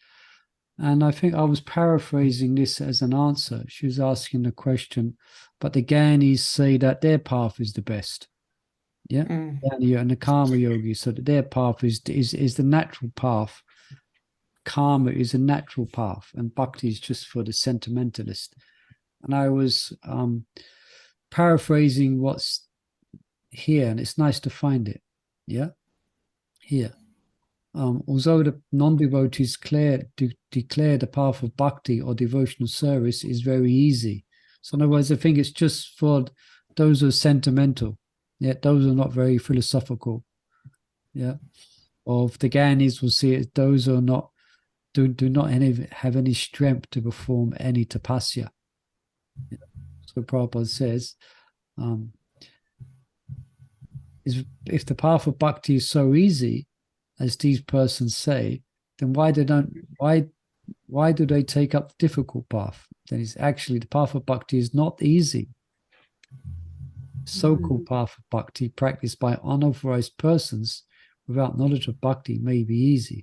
And I think I was paraphrasing this as an answer. She was asking the question, but the Gyanis say that their path is the best. Yeah? And the Karma Yogis, so that their path is the natural path. karma is a natural path and bhakti is just for the sentimentalist. And I was paraphrasing what's here, and it's nice to find it. Yeah, here. Although the non-devotees declare the path of bhakti or devotional service is very easy. So in other words, I think it's just for those who are sentimental. Yeah, those are not very philosophical. Yeah. Or if the Gyanis will see it, those who are not do not have any strength to perform any tapasya. Yeah. So Prabhupada says, if the path of bhakti is so easy, as these persons say, then why do they take up the difficult path? Then it's actually the path of bhakti is not easy. So-called path of bhakti practiced by unauthorized persons without knowledge of bhakti may be easy,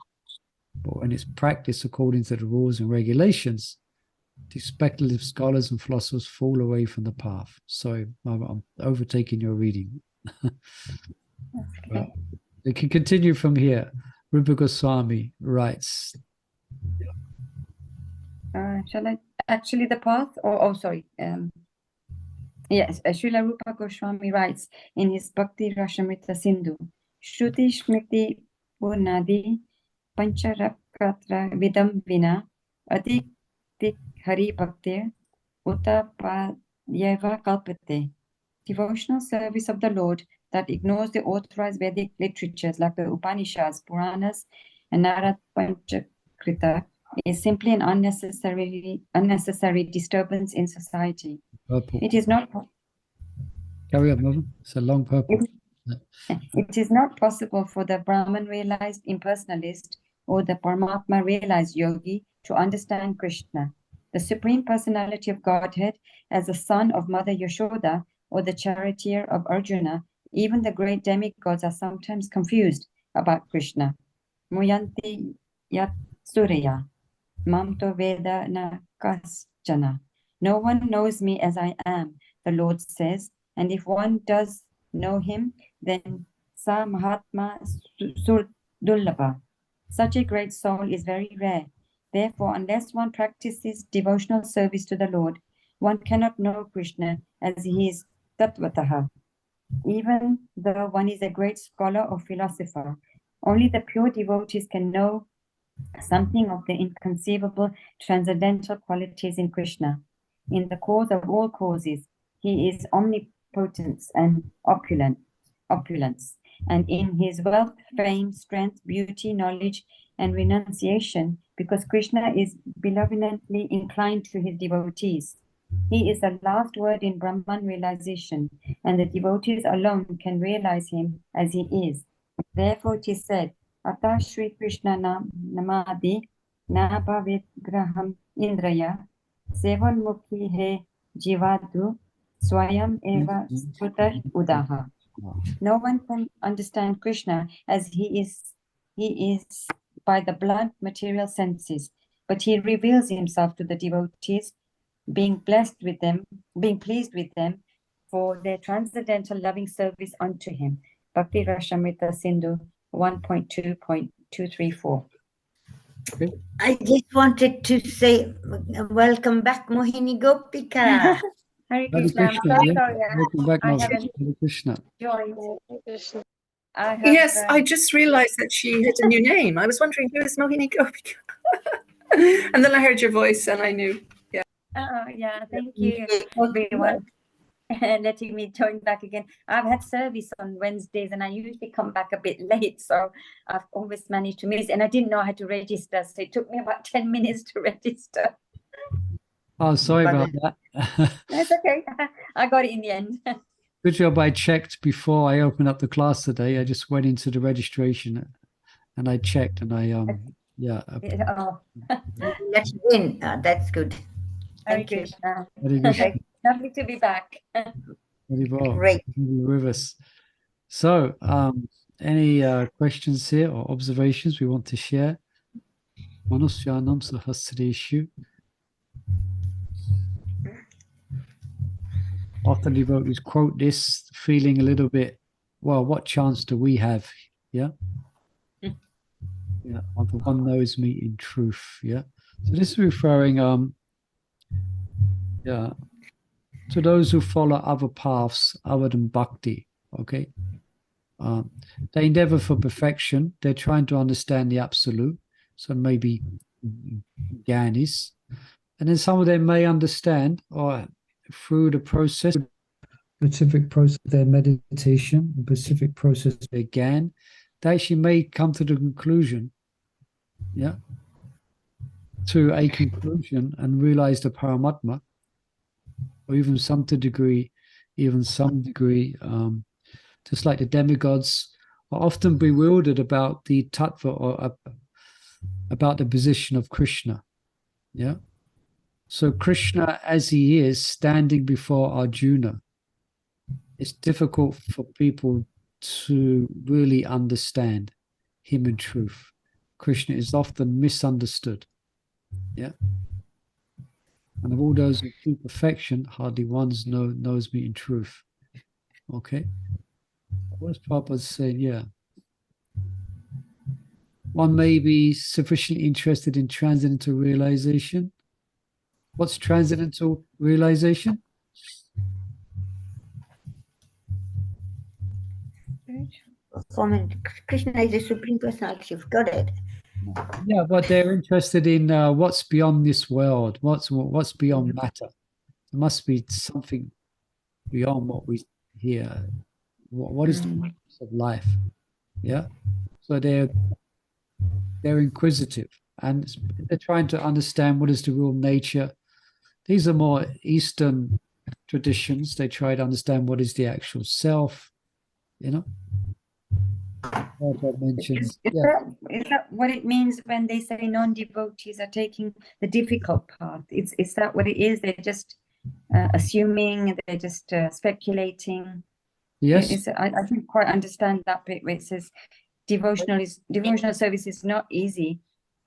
but when it's practiced according to the rules and regulations, the speculative scholars and philosophers fall away from the path. Sorry, I'm overtaking your reading. Okay. We can continue from here. Rupa Goswami writes. Shall I? Actually, the path, sorry. Yes, Srila Rupa Goswami writes in his Bhakti Rasamrita Sindhu, Shruti Smriti Purnadi Pancharakatra Vidam Vina Adik Tik Hari Bhaktir Uttapadyeva Kalpate. Devotional service of the Lord that ignores the authorized Vedic literatures like the Upanishads, Puranas, and Narad Panchakrita is simply an unnecessary disturbance in society. Purple. It is not. Carry on, Mother. It's a long purple. It is not possible for the Brahman realized impersonalist or the Paramatma realized yogi to understand Krishna, the Supreme Personality of Godhead, as the son of Mother Yashoda or the charioteer of Arjuna. Even the great demigods are sometimes confused about Krishna. Muyanti yat surya, mamto veda na kaschana. No one knows me as I am, the Lord says, and if one does know him, then sa mahatma surdullabha. Such a great soul is very rare. Therefore, unless one practices devotional service to the Lord, one cannot know Krishna as he is tattvataha. Even though one is a great scholar or philosopher, only the pure devotees can know something of the inconceivable transcendental qualities in Krishna. In the cause of all causes, he is omnipotence and opulence, and in his wealth, fame, strength, beauty, knowledge, and renunciation, because Krishna is benevolently inclined to his devotees. He is the last word in Brahman realization, and the devotees alone can realize him as he is. Therefore it is said, Ata Shri Krishna Namadi Nabha Vigraham Indraya Sevan Mukhi He Jivadu Swayam Eva Sutar Udaha. No one can understand Krishna as he is by the blunt material senses, but he reveals himself to the devotees, being pleased with them for their transcendental loving service unto him. Bhakti Rasamrita Sindhu 1.2.234. Okay. I just wanted to say welcome back, Mohini Gopika. Hare Hare Krishna. I'm Krishna, so yeah. sorry. Welcome back, I Mother. haven't Hare Krishna. joined. Krishna. I have, Yes, I just realized that she had a new name. I was wondering who is Mohini Gopika. And then I heard your voice and I knew. yeah, thank you everyone letting me join back again. I've had service on Wednesdays and I usually come back a bit late, so I've always managed to miss, and I didn't know how to register, so it took me about 10 minutes to register. Oh, sorry But about that. That's okay. I got it in the end. Good job. I checked before I opened up the class today. I just went into the registration and I checked and I Oh, let you in. That's good. Hare Thank you. Krishna. Hare Krishna. Lovely to be back. Very well. Great. You're with us. So, any questions here or observations we want to share? Manusyanam sahasreshu. Often devotees quote this, feeling a little bit, well, what chance do we have? Yeah. Yeah, the one knows me in truth. Yeah. So this is referring yeah, to those who follow other paths other than bhakti. Okay. They endeavor for perfection. They're trying to understand the absolute. So maybe Gyanis. And then some of them may understand, or through the process, specific process of their meditation, the specific process of their Gyan, they actually may come to the conclusion, yeah, to a conclusion and realize the Paramatma, or even some degree, just like the demigods are often bewildered about the tattva, or about the position of Krishna. Yeah. So Krishna, as he is standing before Arjuna, it's difficult for people to really understand him in truth. Krishna is often misunderstood. Yeah. And of all those who do perfection, hardly one knows me in truth. Okay. What's Prabhupada saying? Yeah. One may be sufficiently interested in transcendental realization. What's transcendental realization? Krishna is the Supreme Personality of Godhead. Yeah, but they're interested in what's beyond this world, what's beyond matter. There must be something beyond what we hear. What is the purpose of life? Yeah, so they're inquisitive, and they're trying to understand what is the real nature. These are more Eastern traditions. They try to understand what is the actual self. You know, like I mentioned. Is that what it means when they say non-devotees are taking the difficult path? Is that what it is? They're just assuming, they're just speculating. Yes. I didn't quite understand that bit where it says devotional service is not easy,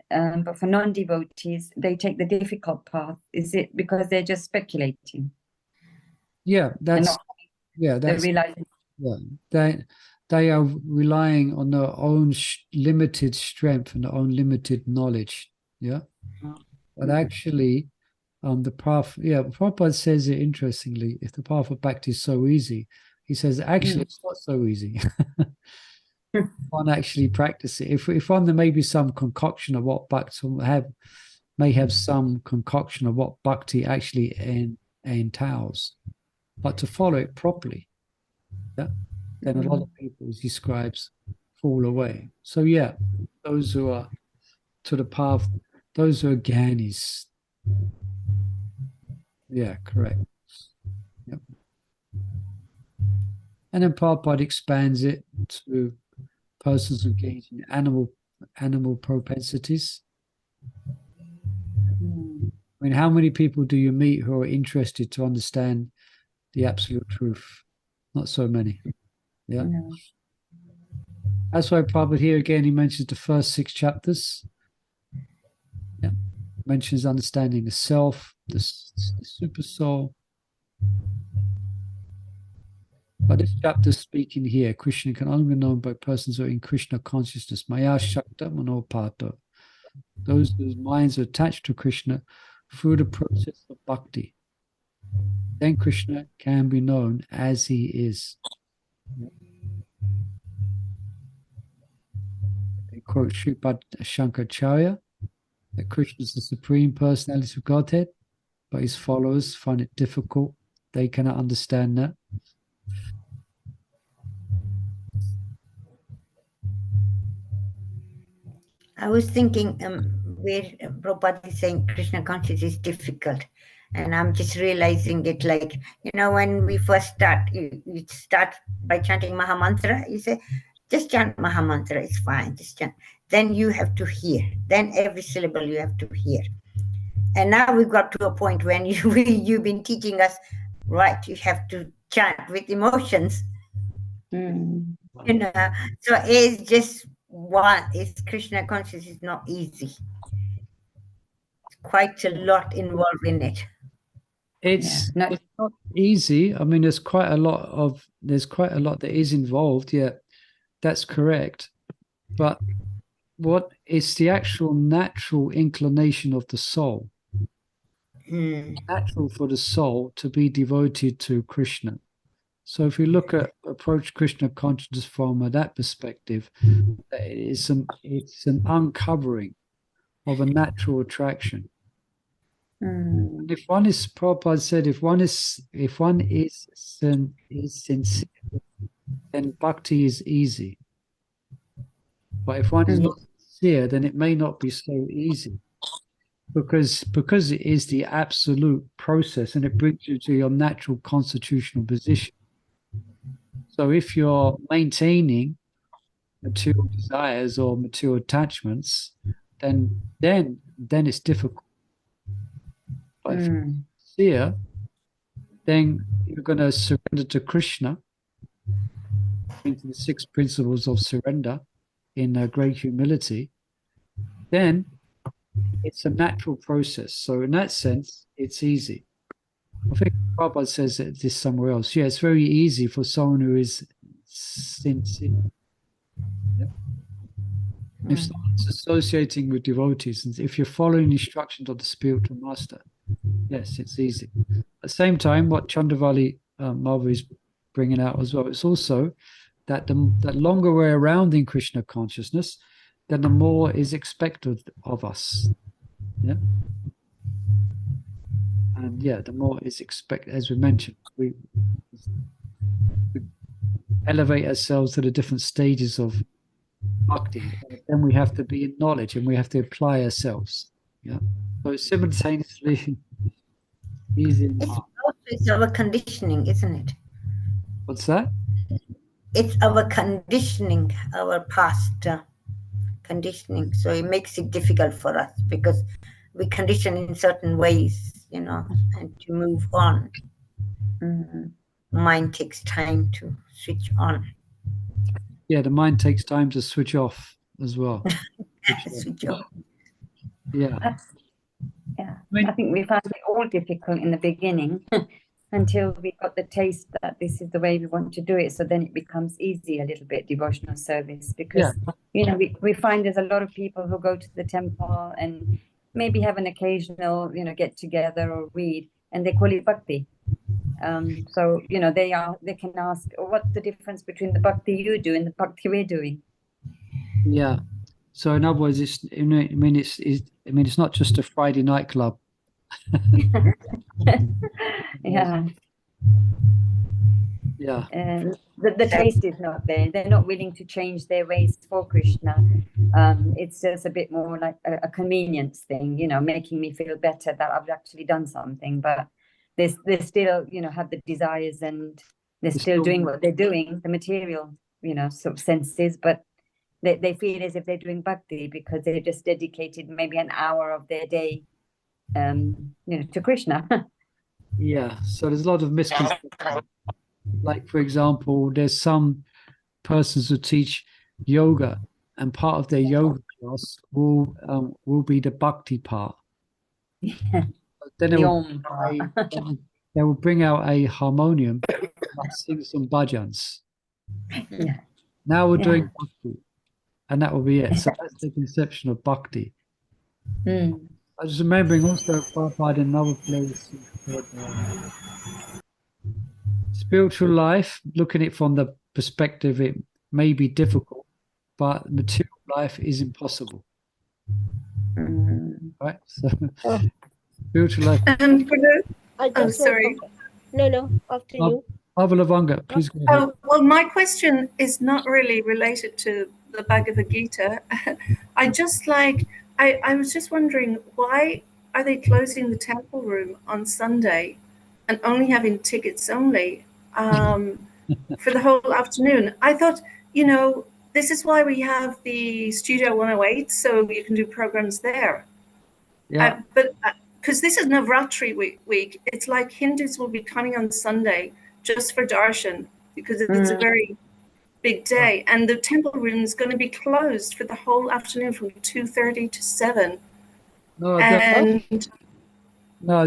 but for non-devotees, they take the difficult path. Is it because they're just speculating? Yeah, that's realizing. Yeah, they are relying on their own limited strength and their own limited knowledge. Yeah, but actually, the path. Yeah, Prabhupada says it interestingly. If the path of bhakti is so easy, he says actually it's not so easy. One actually practice it. If one, there may be some concoction of what bhakti may have some concoction of what bhakti actually entails, but to follow it properly, yeah, then a lot of people, as he describes, fall away. So yeah, those who are to the path, those who are Gyanis. Yeah, correct. Yep. And then Prabhupada expands it to persons engaged in animal propensities. I mean, how many people do you meet who are interested to understand the absolute truth? Not so many. Yeah. No. That's why Prabhupada here again, he mentions the first 6 chapters. Yeah. Mentions understanding the self, the super soul. But this chapter speaking here, Krishna can only be known by persons who are in Krishna consciousness. Maya Shakta Manopata. Those whose minds are attached to Krishna through the process of bhakti. Then Krishna can be known as he is. They quote Sripad Shankaracharya that Krishna is the Supreme Personality of Godhead, but his followers find it difficult. They cannot understand that. I was thinking where Prabhupada is saying Krishna consciousness is difficult. And I'm just realizing it like, when we first start, you start by chanting Mahamantra, you say, just chant Mahamantra, it's fine, just chant. Then you have to hear. Then every syllable you have to hear. And now we've got to a point when you've been teaching us, right, you have to chant with emotions. So it's just is Krishna consciousness is not easy. It's quite a lot involved in it. It's not easy. I mean, there's quite a lot that is involved. Yeah, that's correct. But what it's the actual natural inclination of the soul, natural for the soul to be devoted to Krishna. So if we approach Krishna consciousness from that perspective, it's an uncovering of a natural attraction. And if one is, Prabhupada said, if one is sincere, then bhakti is easy. But if one is not sincere, then it may not be so easy. Because it is the absolute process and it brings you to your natural constitutional position. So if you're maintaining material desires or material attachments, then it's difficult. But if you're sincere, then you're going to surrender to Krishna, into the 6 principles of surrender in great humility. Then it's a natural process. So in that sense, it's easy. I think Prabhupada says this somewhere else. Yeah, it's very easy for someone who is sincere. Yeah. If someone's associating with devotees, and if you're following the instructions of the spiritual master, yes, it's easy. At the same time, what Chandravali Mother is bringing out as well, it's also that the longer we're around in Krishna consciousness, then the more is expected of us. Yeah. And yeah, the more is expected, as we mentioned, we elevate ourselves to the different stages of bhakti. Then we have to be in knowledge and we have to apply ourselves. Yeah. So it's simultaneously easy and hard. It's our conditioning, isn't it? What's that? It's our conditioning, our past conditioning. So it makes it difficult for us because we condition in certain ways, and to move on. Mind takes time to switch on. Yeah, the mind takes time to switch off as well. Switch off. Yeah. Yeah, I think we found it all difficult in the beginning until we got the taste that this is the way we want to do it. So then it becomes easy a little bit, devotional service, because, we find there's a lot of people who go to the temple and maybe have an occasional, get together or read, and they call it bhakti. So, they can ask, what's the difference between the bhakti you do and the bhakti we're doing? Yeah. So in other words, it's not just a Friday night club. Yeah. Yeah. And the taste is not there. They're not willing to change their ways for Krishna. It's just a bit more like a convenience thing, making me feel better that I've actually done something. But they still, have the desires and they're still doing what they're doing, the material, sort of senses. But they feel as if they're doing bhakti because they've just dedicated maybe an hour of their day, to Krishna. Yeah. So there's a lot of misconceptions. Like, for example, there's some persons who teach yoga, and part of their yoga class will be the bhakti part. Yeah. Then they will bring out a harmonium and sing some bhajans. Yeah. Now we're doing bhakti, and that will be it. So that's the conception of bhakti. I was remembering also Prabhupada in another place. Spiritual life, looking at it from the perspective, it may be difficult, but material life is impossible. Right? So, spiritual life. And for the sorry. No, after you. Avalavanga, please go ahead. Well, my question is not really related to the Bhagavad Gita. I was just wondering, why are they closing the temple room on Sunday and only having tickets only for the whole afternoon? I thought, this is why we have the Studio 108, so you can do programs there. Yeah. But because this is Navratri week, it's like Hindus will be coming on Sunday just for darshan because it's a very big day, and the temple room is going to be closed for the whole afternoon from 2:30 to 7. No,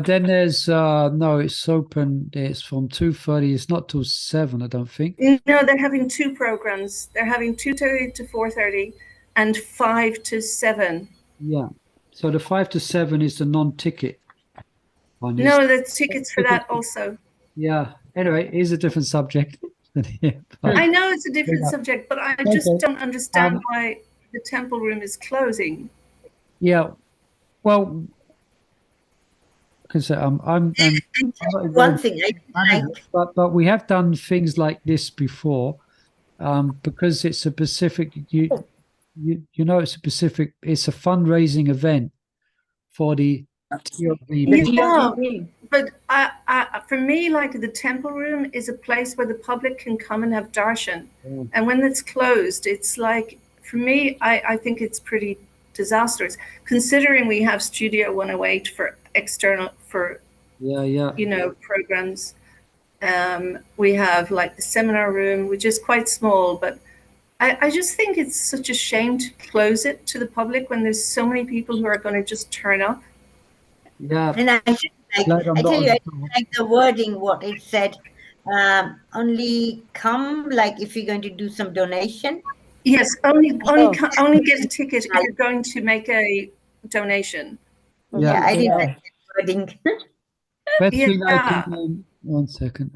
then there's it's open. It's from 2:30. It's not till 7, I don't think. No, they're having 2 programs. They're having 2:30 to 4:30, and 5 to 7. Yeah. So the 5 to 7 is the non-ticket one. No, there's tickets for that also. Yeah. Anyway, here's a different subject. Yeah, I know it's a different Yeah. subject, but I just Okay. don't understand why the temple room is closing. Yeah. Well, because I'm not a One very thing I manager, like, but we have done things like this before, because it's a specific you know it's a fundraising event for the TOV. Yeah, but for me, like the temple room is a place where the public can come and have darshan. And when it's closed, it's like, for me, I think it's pretty disastrous, considering we have Studio 108 for external, for, programs. We have like the seminar room, which is quite small, but I just think it's such a shame to close it to the public when there's so many people who are going to just turn up. Yeah. and I tell you, I like the wording, what it said. Only come, like if you're going to do some donation. Yes, only get a ticket if you're going to make a donation. Yeah, I didn't like that wording. Betsy, I can, 1 second.